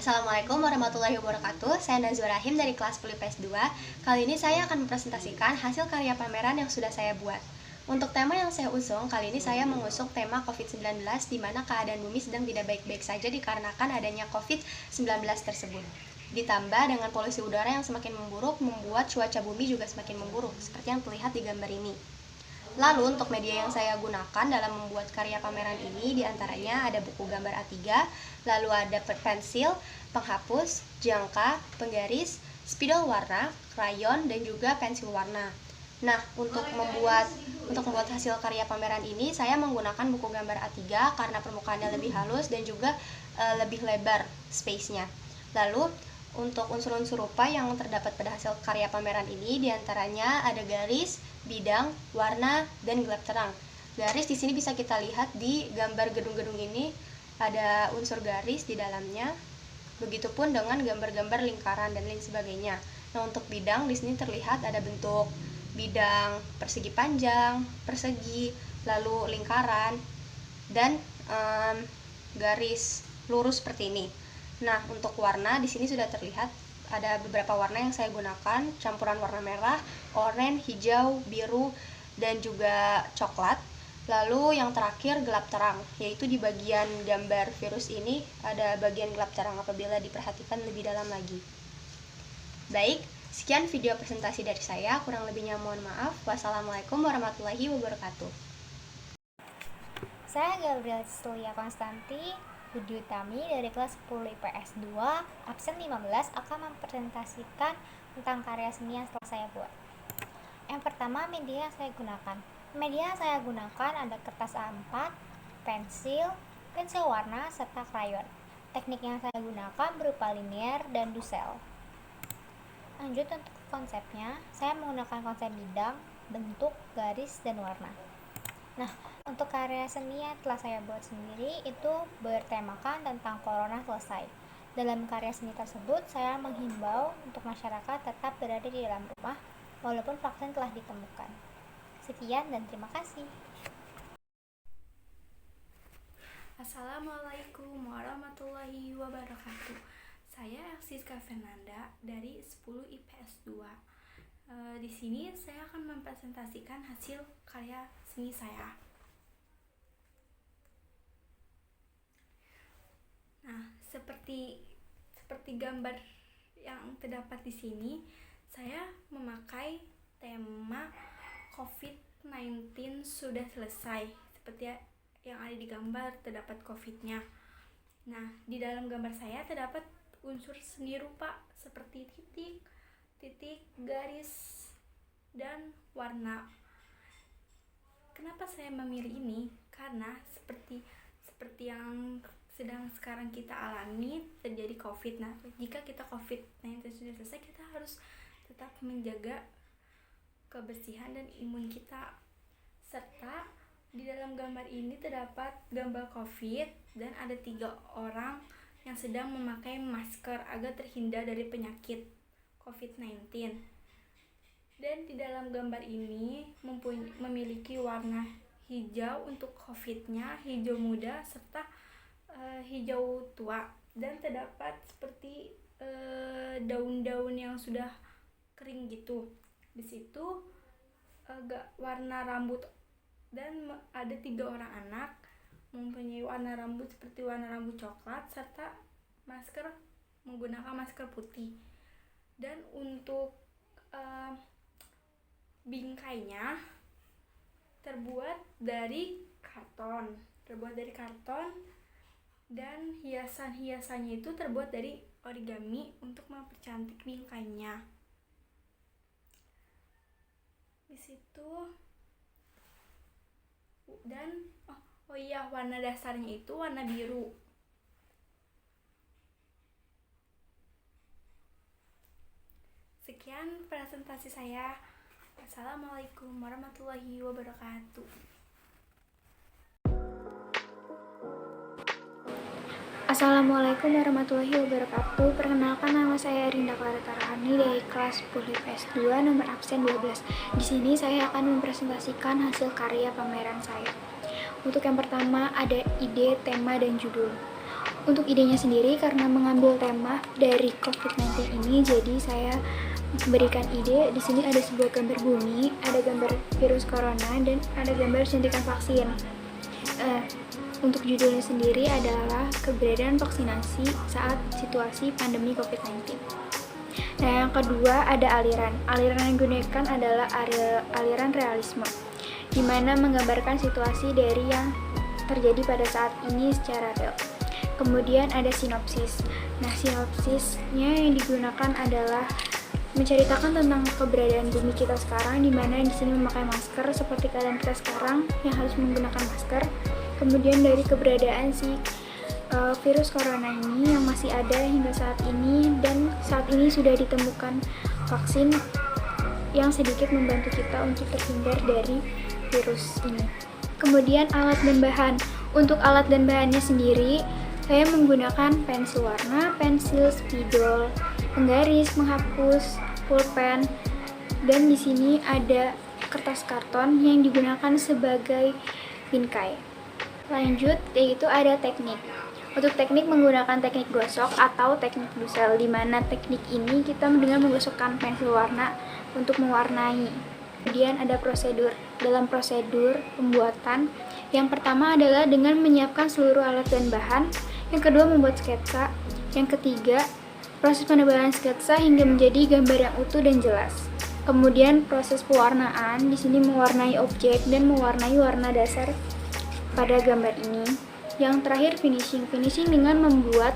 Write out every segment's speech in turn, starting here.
Assalamualaikum warahmatullahi wabarakatuh. Saya Nazwa Rahim dari kelas 10 IPS 2. Kali ini saya akan mempresentasikan hasil karya pameran yang sudah saya buat. Untuk tema yang saya usung, kali ini saya mengusung tema COVID-19 di mana keadaan bumi sedang tidak baik-baik saja dikarenakan adanya COVID-19 tersebut. Ditambah dengan polusi udara yang semakin memburuk membuat cuaca bumi juga semakin memburuk, seperti yang terlihat di gambar ini. Lalu untuk media yang saya gunakan dalam membuat karya pameran ini diantaranya ada buku gambar A3, lalu ada pensil, penghapus, jangka, penggaris, spidol warna, krayon, dan juga pensil warna. Nah, untuk membuat hasil karya pameran ini saya menggunakan buku gambar A3 karena permukaannya lebih halus dan juga lebih lebar space-nya. Lalu untuk unsur-unsur rupa yang terdapat pada hasil karya pameran ini diantaranya ada garis, bidang, warna, dan gelap terang. Garis di sini bisa kita lihat di gambar gedung-gedung ini ada unsur garis di dalamnya. Begitupun dengan gambar-gambar lingkaran dan lain sebagainya. Nah, untuk bidang di sini terlihat ada bentuk bidang persegi panjang, persegi, lalu lingkaran, dan garis lurus seperti ini. Nah, untuk warna di sini sudah terlihat ada beberapa warna yang saya gunakan, campuran warna merah, oranye, hijau, biru, dan juga coklat. Lalu yang terakhir gelap terang, yaitu di bagian gambar virus ini ada bagian gelap terang apabila diperhatikan lebih dalam lagi. Baik, sekian video presentasi dari saya, kurang lebihnya mohon maaf. Wassalamualaikum warahmatullahi wabarakatuh. Saya Gabriel Celia Konstanti Budi Utami dari kelas 10 IPS 2, absen 15, akan mempresentasikan tentang karya seni yang telah saya buat. Yang pertama, media yang saya gunakan. Media yang saya gunakan ada kertas A4, pensil warna, serta krayon. Teknik yang saya gunakan berupa linier dan dusel. Lanjut untuk konsepnya, saya menggunakan konsep bidang, bentuk, garis, dan warna. Nah, untuk karya seni yang telah saya buat sendiri itu bertemakan tentang corona selesai. Dalam karya seni tersebut, saya menghimbau untuk masyarakat tetap berada di dalam rumah walaupun vaksin telah ditemukan. Sekian dan terima kasih. Assalamualaikum warahmatullahi wabarakatuh. Saya Siska Fernanda dari 10 IPS 2. Di sini saya akan mempresentasikan hasil karya seni saya. Nah, seperti gambar yang terdapat di sini, saya memakai tema COVID-19 sudah selesai. Seperti yang ada di gambar terdapat COVID-nya. Nah, di dalam gambar saya terdapat unsur seni rupa seperti titik, garis, dan warna. Kenapa saya memilih ini? Karena seperti yang sedang sekarang kita alami, terjadi COVID. Nah, jika kita COVID-19 sudah selesai, kita harus tetap menjaga kebersihan dan imun kita. Serta di dalam gambar ini terdapat gambar COVID dan ada 3 orang yang sedang memakai masker agar terhindar dari penyakit COVID-19. Dan di dalam gambar ini memiliki warna hijau untuk COVID-nya, hijau muda serta hijau tua, dan terdapat seperti daun-daun yang sudah kering gitu. Di situ warna rambut, dan ada 3 orang anak mempunyai warna rambut seperti warna rambut coklat serta menggunakan masker putih. Dan untuk bingkainya terbuat dari karton dan hiasan-hiasannya itu terbuat dari origami untuk mempercantik bingkainya. Di situ dan warna dasarnya itu warna biru. Sekian presentasi saya. Assalamualaikum warahmatullahi wabarakatuh. Assalamualaikum warahmatullahi wabarakatuh. Perkenalkan, nama saya Rinda Clara Tarhani dari kelas 10 IPS 2 nomor absen 12. Di sini saya akan mempresentasikan hasil karya pameran saya. Untuk yang pertama ada ide, tema, dan judul. Untuk idenya sendiri, karena mengambil tema dari COVID-19 ini, jadi saya berikan ide. Di sini ada sebuah gambar bumi, ada gambar virus corona, dan ada gambar suntikan vaksin. Untuk judulnya sendiri adalah keberadaan vaksinasi saat situasi pandemi COVID-19. Nah, yang kedua ada aliran. Aliran yang digunakan adalah aliran realisme, di mana menggambarkan situasi dari yang terjadi pada saat ini secara real. Kemudian ada sinopsis. Nah, sinopsisnya yang digunakan adalah menceritakan tentang keberadaan bumi kita sekarang, di mana di sini memakai masker seperti keadaan kita sekarang yang harus menggunakan masker. Kemudian dari keberadaan si virus corona ini yang masih ada hingga saat ini, dan saat ini sudah ditemukan vaksin yang sedikit membantu kita untuk terhindar dari virus ini. Kemudian alat dan bahan. Untuk alat dan bahannya sendiri, saya menggunakan pensil warna, pensil spidol, penggaris, penghapus, pulpen, dan di sini ada kertas karton yang digunakan sebagai bingkai. Lanjut, yaitu ada teknik. Untuk teknik menggunakan teknik gosok atau teknik dusel, di mana teknik ini kita dengan menggosokkan pensil warna untuk mewarnai. Kemudian ada prosedur. Dalam prosedur pembuatan, yang pertama adalah dengan menyiapkan seluruh alat dan bahan. Yang kedua membuat sketsa. Yang ketiga, proses penebalan sketsa hingga menjadi gambar yang utuh dan jelas. Kemudian proses pewarnaan, di sini mewarnai objek dan mewarnai warna dasar pada gambar ini. Yang terakhir finishing dengan membuat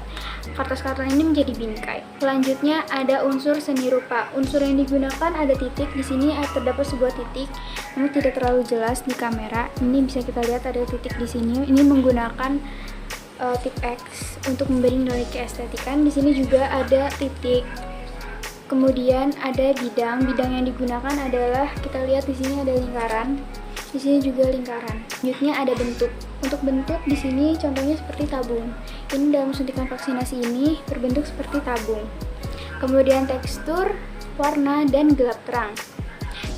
kertas karton ini menjadi bingkai. Selanjutnya ada unsur seni rupa. Unsur yang digunakan ada titik. Di sini terdapat sebuah titik, namun tidak terlalu jelas di kamera. Ini bisa kita lihat ada titik di sini. Ini menggunakan tip X untuk memberi nilai keestetikan. Di sini juga ada titik. Kemudian ada bidang. Bidang yang digunakan adalah, kita lihat di sini ada lingkaran. Di sini juga lingkaran. Selanjutnya ada bentuk. Untuk bentuk di sini contohnya seperti tabung. Ini dalam suntikan vaksinasi ini berbentuk seperti tabung. Kemudian tekstur, warna, dan gelap terang.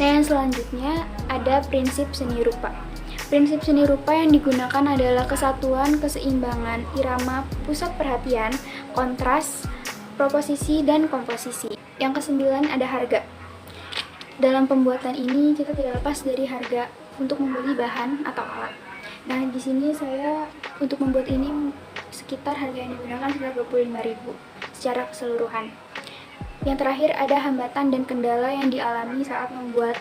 Nah, yang selanjutnya ada prinsip seni rupa. Prinsip seni rupa yang digunakan adalah kesatuan, keseimbangan, irama, pusat perhatian, kontras, proposisi, dan komposisi. Yang kesembilan ada harga. Dalam pembuatan ini kita tidak lepas dari harga untuk membeli bahan atau alat. Nah, di sini saya untuk membuat ini sekitar harga yang digunakan sekitar 25.000 secara keseluruhan. Yang terakhir ada hambatan dan kendala yang dialami saat membuat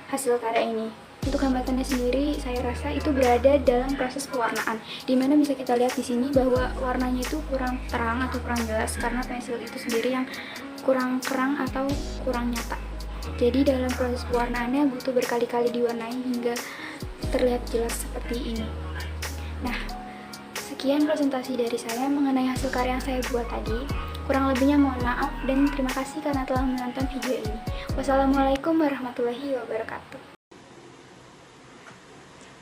hasil karya ini. Untuk hambatannya sendiri, saya rasa itu berada dalam proses pewarnaan, di mana bisa kita lihat di sini bahwa warnanya itu kurang terang atau kurang jelas karena pensil itu sendiri yang kurang kerang atau kurang nyata. Jadi dalam proses pewarnaannya butuh berkali-kali diwarnai hingga terlihat jelas seperti ini. Nah, sekian presentasi dari saya mengenai hasil karya yang saya buat tadi. Kurang lebihnya mohon maaf dan terima kasih karena telah menonton video ini. Wassalamualaikum warahmatullahi wabarakatuh.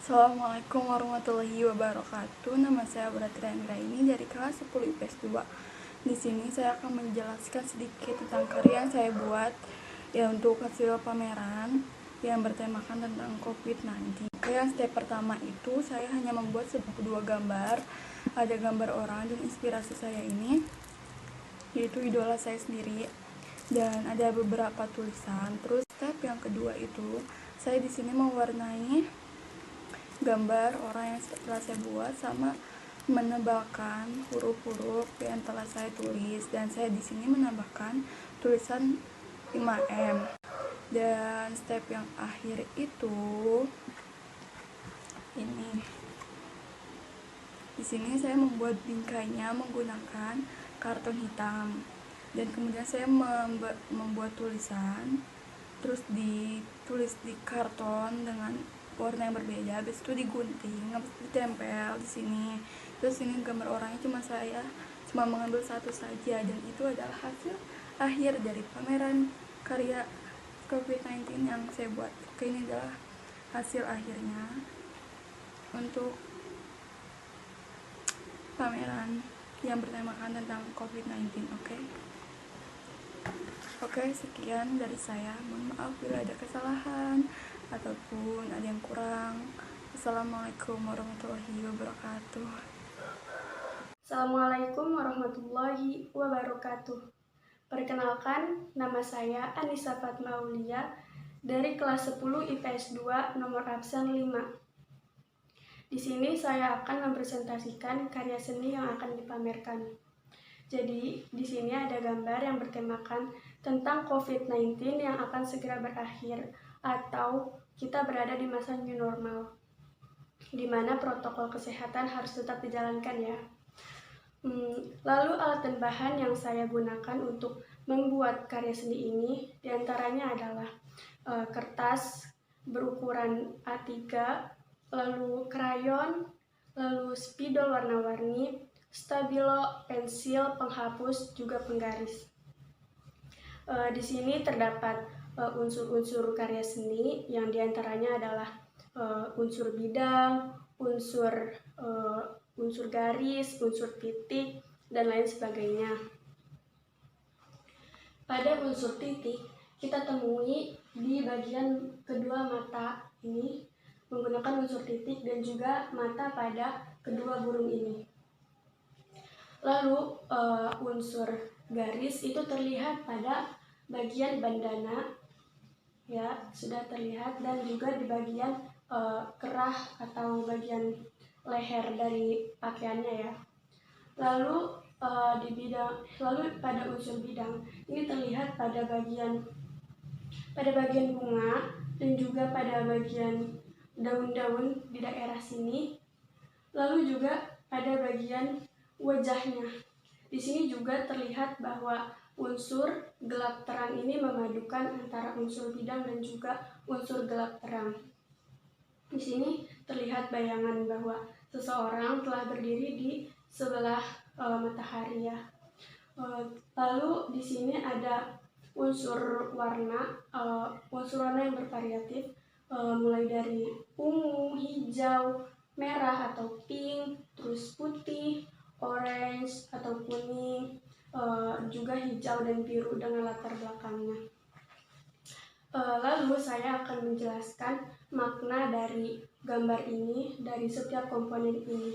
Assalamualaikum warahmatullahi wabarakatuh. Nama saya Beratri Anggraini dari kelas 10 IPS 2. Di sini saya akan menjelaskan sedikit tentang karya yang saya buat ya untuk hasil pameran yang bertemakan tentang COVID-19. Yang step pertama itu saya hanya membuat 2 gambar. Ada gambar orang dan inspirasi saya ini yaitu idola saya sendiri, dan ada beberapa tulisan. Terus step yang kedua itu saya di sini mewarnai gambar orang yang telah saya buat sama menambahkan huruf-huruf yang telah saya tulis, dan saya di sini menambahkan tulisan 5M. Dan step yang akhir itu ini. Di sini saya membuat bingkainya menggunakan karton hitam, dan kemudian saya membuat tulisan, terus ditulis di karton dengan warna yang berbeda, habis itu digunting, habis itu ditempel di sini. Terus ini gambar orangnya saya cuma mengambil satu saja, dan itu adalah hasil akhir dari pameran karya COVID-19 yang saya buat. Oke, ini adalah hasil akhirnya untuk pameran yang bertemakan tentang COVID-19. Oke, sekian dari saya. Mohon maaf bila ada kesalahan ataupun ada yang kurang. Assalamualaikum warahmatullahi wabarakatuh. Assalamualaikum warahmatullahi wabarakatuh. Perkenalkan, nama saya Anissa Fatma Aulia dari kelas 10 IPS 2 nomor absen 5. Di sini saya akan mempresentasikan karya seni yang akan dipamerkan. Jadi, di sini ada gambar yang bertemakan tentang COVID-19 yang akan segera berakhir atau kita berada di masa new normal, di mana protokol kesehatan harus tetap dijalankan ya. Lalu alat dan bahan yang saya gunakan untuk membuat karya seni ini diantaranya adalah kertas berukuran A3, lalu krayon, lalu spidol warna-warni, stabilo, pensil, penghapus, juga penggaris. Di sini terdapat unsur-unsur karya seni yang diantaranya adalah unsur bidang, unsur garis, unsur titik, dan lain sebagainya. Pada unsur titik, kita temui di bagian kedua mata ini menggunakan unsur titik dan juga mata pada kedua burung ini. Lalu unsur garis itu terlihat pada bagian bandana, ya sudah terlihat, dan juga di bagian kerah atau bagian leher dari pakaiannya ya. Lalu pada unsur bidang ini terlihat pada bagian bunga dan juga pada bagian daun-daun di daerah sini. Lalu juga pada bagian wajahnya. Di sini juga terlihat bahwa unsur gelap terang ini memadukan antara unsur bidang dan juga unsur gelap terang. Di sini terlihat bayangan bahwa seseorang telah berdiri di sebelah matahari ya. Lalu di sini ada unsur warna yang bervariatif, mulai dari ungu, hijau, merah atau pink, terus putih, orange atau kuning, juga hijau dan biru dengan latar belakangnya. Lalu saya akan menjelaskan makna dari gambar ini, dari setiap komponen ini.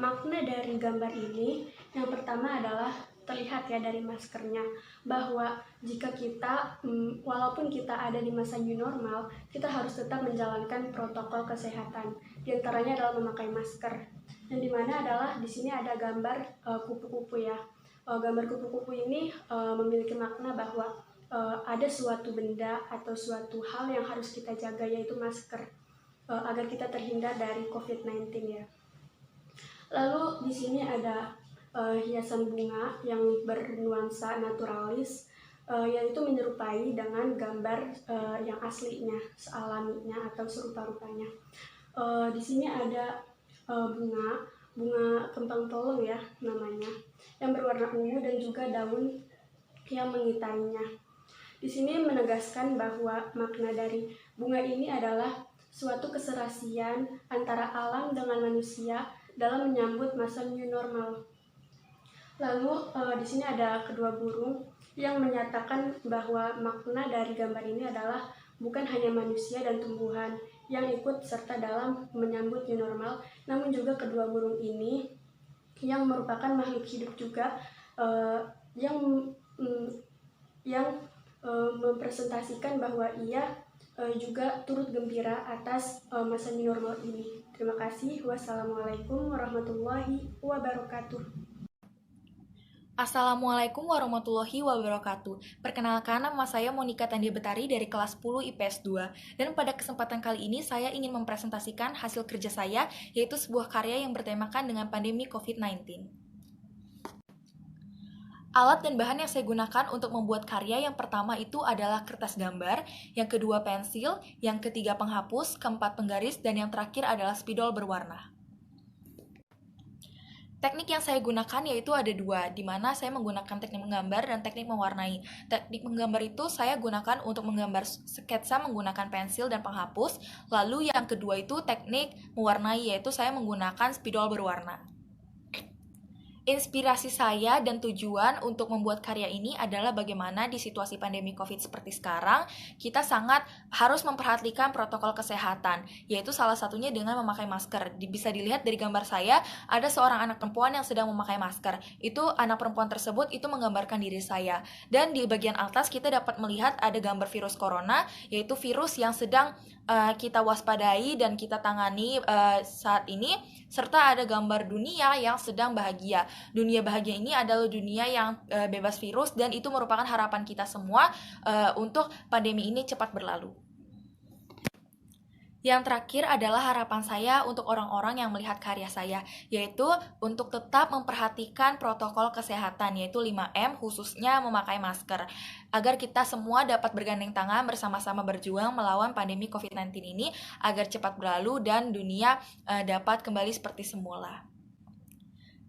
Makna dari gambar ini yang pertama adalah terlihat ya dari maskernya, bahwa jika kita walaupun kita ada di masa new normal, kita harus tetap menjalankan protokol kesehatan. Di antaranya adalah memakai masker. Dan di mana adalah di sini ada gambar kupu-kupu ya. Gambar kupu-kupu ini memiliki makna bahwa ada suatu benda atau suatu hal yang harus kita jaga, yaitu masker, agar kita terhindar dari COVID-19 ya. Lalu di sini ada hiasan bunga yang bernuansa naturalis, yaitu menyerupai dengan gambar yang aslinya, sealaminya atau serupa rupanya. Di sini ada bunga kembang tolong ya namanya, yang berwarna ungu dan juga daun yang mengitainya. Di sini menegaskan bahwa makna dari bunga ini adalah suatu keserasian antara alam dengan manusia dalam menyambut masa new normal. Lalu di sini ada kedua burung yang menyatakan bahwa makna dari gambar ini adalah bukan hanya manusia dan tumbuhan yang ikut serta dalam menyambut new normal, namun juga kedua burung ini yang merupakan makhluk hidup juga, yang mempresentasikan bahwa ia juga turut gembira atas masa new normal ini. Terima kasih. Wassalamualaikum warahmatullahi wabarakatuh. Assalamualaikum warahmatullahi wabarakatuh. Perkenalkan, nama saya Monika Tandia Betari dari kelas 10 IPS 2. Dan pada kesempatan kali ini saya ingin mempresentasikan hasil kerja saya, yaitu sebuah karya yang bertemakan dengan pandemi COVID-19. Alat dan bahan yang saya gunakan untuk membuat karya yang pertama itu adalah kertas gambar, yang kedua pensil, yang ketiga penghapus, keempat penggaris, dan yang terakhir adalah spidol berwarna. Teknik yang saya gunakan yaitu ada dua, di mana saya menggunakan teknik menggambar dan teknik mewarnai. Teknik menggambar itu saya gunakan untuk menggambar sketsa menggunakan pensil dan penghapus, lalu yang kedua itu teknik mewarnai, yaitu saya menggunakan spidol berwarna. Inspirasi saya dan tujuan untuk membuat karya ini adalah bagaimana di situasi pandemi COVID seperti sekarang, kita sangat harus memperhatikan protokol kesehatan, yaitu salah satunya dengan memakai masker. Bisa dilihat dari gambar saya, ada seorang anak perempuan yang sedang memakai masker. Itu anak perempuan tersebut itu menggambarkan diri saya. Dan di bagian atas kita dapat melihat ada gambar virus corona, yaitu virus yang sedang kita waspadai dan kita tangani saat ini, serta ada gambar dunia yang sedang bahagia. Dunia bahagia ini adalah dunia yang bebas virus, dan itu merupakan harapan kita semua untuk pandemi ini cepat berlalu. Yang terakhir adalah harapan saya untuk orang-orang yang melihat karya saya, yaitu untuk tetap memperhatikan protokol kesehatan, yaitu 5M, khususnya memakai masker, agar kita semua dapat bergandeng tangan bersama-sama berjuang melawan pandemi COVID-19 ini, agar cepat berlalu dan dunia dapat kembali seperti semula.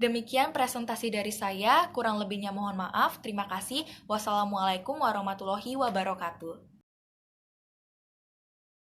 Demikian presentasi dari saya, kurang lebihnya mohon maaf. Terima kasih. Wassalamualaikum warahmatullahi wabarakatuh.